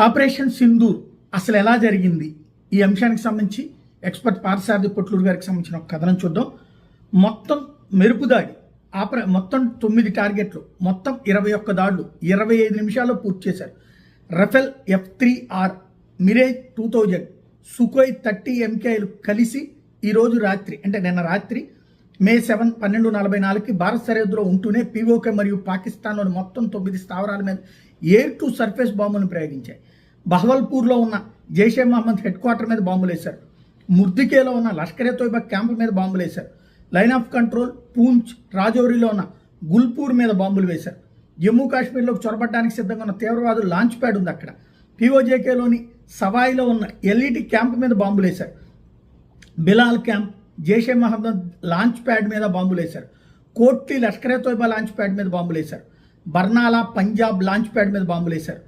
Operation Sindoor అసలు ఎలా జరిగింది, ఈ అంశానికి సంబంధించి ఎక్స్పర్ట్ పార్థసారథి పొట్లూరు గారికి సంబంధించిన ఒక కథనం చూద్దాం. మొత్తం మెరుపుదాడి మొత్తం 9 టార్గెట్లు, మొత్తం 21 దాడులు 25 నిమిషాల్లో పూర్తి చేశారు. రఫెల్ F3R, మిరేజ్ 2000, సుఖోయ్ 30 MKలు కలిసి ఈరోజు రాత్రి అంటే నిన్న రాత్రి మే 7, 12:44కి భారత్ సరిహద్దులో ఉంటూనే POK మరియు పాకిస్తాన్లోని మొత్తం 9 స్థావరాల మీద ఎయిర్ టు సర్ఫేస్ బాంబులను ప్రయోగించాయి. బహవల్పూర్లో ఉన్న జైషే మహమ్మద్ హెడ్ క్వార్టర్ మీద బాంబులు వేశారు. ముర్దికేలో ఉన్న లష్కరే తోయిబా క్యాంపు మీద బాంబులు వేశారు. లైన్ ఆఫ్ కంట్రోల్ పూంచ్, రాజౌరిలో ఉన్న గుల్పూర్ మీద బాంబులు వేశారు. జమ్మూ కాశ్మీర్లోకి చొరబడ్డానికి సిద్ధంగా ఉన్న తీవ్రవాదులు లాంచ్ ప్యాడ్ ఉంది అక్కడ. POJKలోని సవాయిలో ఉన్న LET క్యాంప్ మీద బాంబులు వేశారు. Bilal camp, Jaishe Mohammed launch pad మీద బాంబులు వేశారు. కోట్లీ లష్కరే తోయిబా లాంచ్ ప్యాడ్ మీద బాంబులు వేశారు. బర్నాలా పంజాబ్ లాంచ్ ప్యాడ్ మీద బాంబులు వేశారు.